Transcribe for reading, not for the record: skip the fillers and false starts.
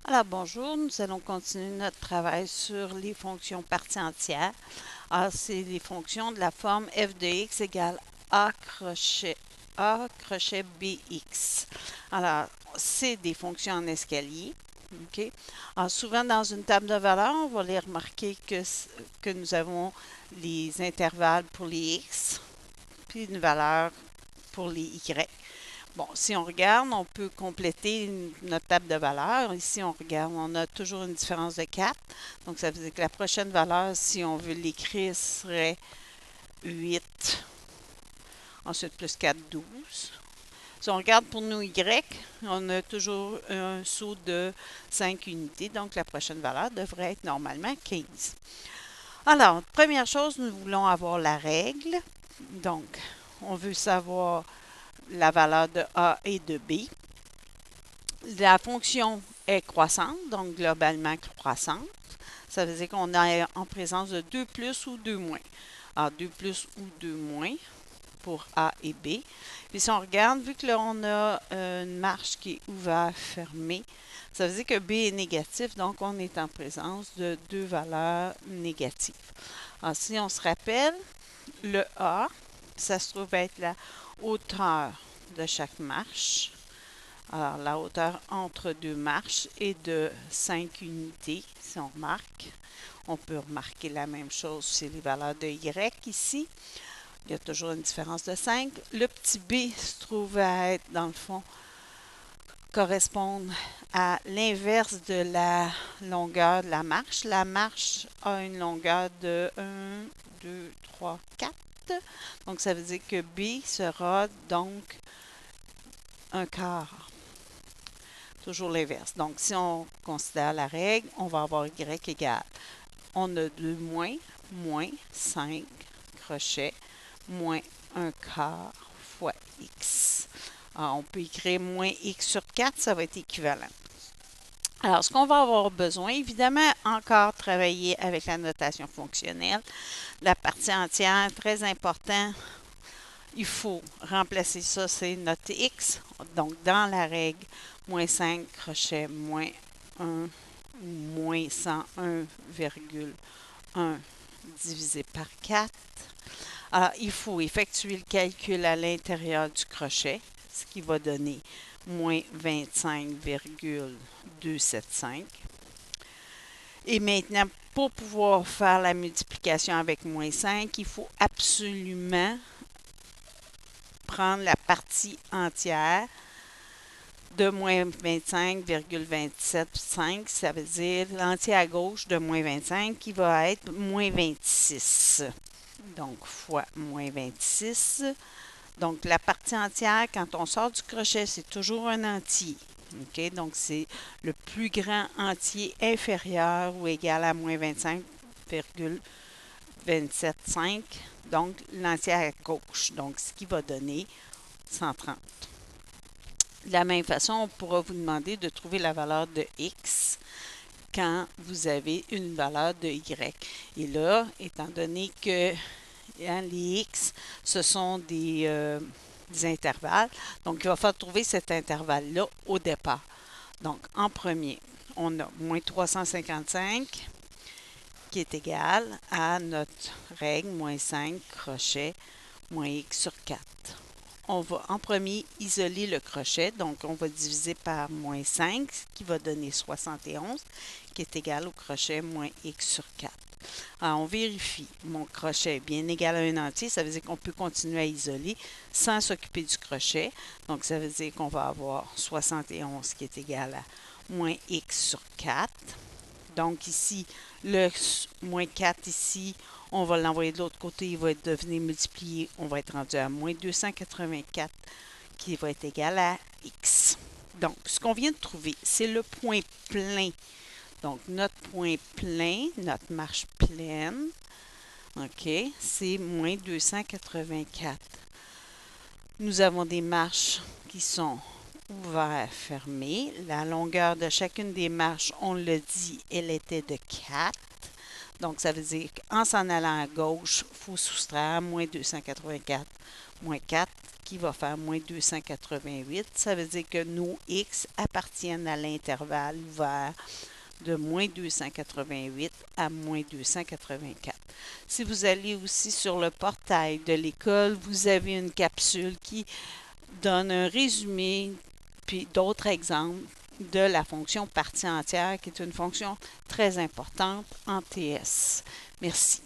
Alors bonjour, nous allons continuer notre travail sur les fonctions parties entières. Alors c'est les fonctions de la forme f de x égale a crochet bx. Alors c'est des fonctions en escalier. OK? Alors souvent dans une table de valeurs, on va les remarquer que nous avons les intervalles pour les x, puis une valeur pour les y. Bon, si on regarde, on peut compléter notre table de valeurs. Ici, on regarde, on a toujours une différence de 4. Donc, ça veut dire que la prochaine valeur, si on veut l'écrire, serait 8. Ensuite, plus 4, 12. Si on regarde pour nos y, on a toujours un saut de 5 unités. Donc, la prochaine valeur devrait être normalement 15. Alors, première chose, nous voulons avoir la règle. Donc, on veut savoir la valeur de A et de B. La fonction est croissante, donc globalement croissante. Ça veut dire qu'on est en présence de 2 plus ou 2 moins. Alors, 2 plus ou 2 moins pour A et B. Puis si on regarde, vu que là, on a une marche qui est ouverte, fermée, ça veut dire que B est négatif, donc on est en présence de deux valeurs négatives. Alors, si on se rappelle, le A, ça se trouve être la hauteur de chaque marche. Alors, la hauteur entre deux marches est de 5 unités, si on remarque. On peut remarquer la même chose sur les valeurs de Y ici. Il y a toujours une différence de 5. Le petit b se trouve à être, dans le fond, correspondre à l'inverse de la longueur de la marche. La marche a une longueur de 1, 2, 3, 4. Donc, ça veut dire que b sera donc un quart. Toujours l'inverse. Donc, si on considère la règle, on va avoir y égale. On a 2 moins, moins 5 crochets, moins un quart fois x. Alors, on peut écrire moins x sur 4, ça va être équivalent. Alors, ce qu'on va avoir besoin, évidemment, encore travailler avec la notation fonctionnelle. La partie entière, très important, il faut remplacer ça, c'est notre x. Donc, dans la règle, moins 5 crochets, moins 1, moins 101,1 divisé par 4. Alors, il faut effectuer le calcul à l'intérieur du crochet, ce qui va donner moins 25,275. Et maintenant, pour pouvoir faire la multiplication avec moins 5, il faut absolument prendre la partie entière de moins 25,275, ça veut dire l'entier à gauche de moins 25 qui va être moins 26. Donc, fois moins 26. Donc, la partie entière, quand on sort du crochet, c'est toujours un entier. OK? Donc, c'est le plus grand entier inférieur ou égal à moins 25,275. Donc, l'entier à gauche. Donc, ce qui va donner 130. De la même façon, on pourra vous demander de trouver la valeur de x quand vous avez une valeur de y. Et là, étant donné que les x, ce sont des intervalles, donc il va falloir trouver cet intervalle-là au départ. Donc, en premier, on a moins 355 qui est égal à notre règle, moins 5 crochet, moins x sur 4. On va en premier isoler le crochet, donc on va diviser par moins 5, qui va donner 71, qui est égal au crochet moins x sur 4. Alors, on vérifie, mon crochet est bien égal à un entier, ça veut dire qu'on peut continuer à isoler sans s'occuper du crochet. Donc, ça veut dire qu'on va avoir 71 qui est égal à moins x sur 4. Donc, ici, le moins 4 ici, on va l'envoyer de l'autre côté, il va devenir multiplié, on va être rendu à moins 284 qui va être égal à x. Donc, ce qu'on vient de trouver, c'est le point plein. Donc, notre point plein, notre marche pleine, OK, c'est moins 284. Nous avons des marches qui sont ouvertes, fermées. La longueur de chacune des marches, on le dit, elle était de 4. Donc, ça veut dire qu'en s'en allant à gauche, il faut soustraire moins 284, moins 4, qui va faire moins 288. Ça veut dire que nos x appartiennent à l'intervalle ouvert de moins 288 à moins 284. Si vous allez aussi sur le portail de l'école, vous avez une capsule qui donne un résumé puis d'autres exemples de la fonction partie entière qui est une fonction très importante en TS. Merci.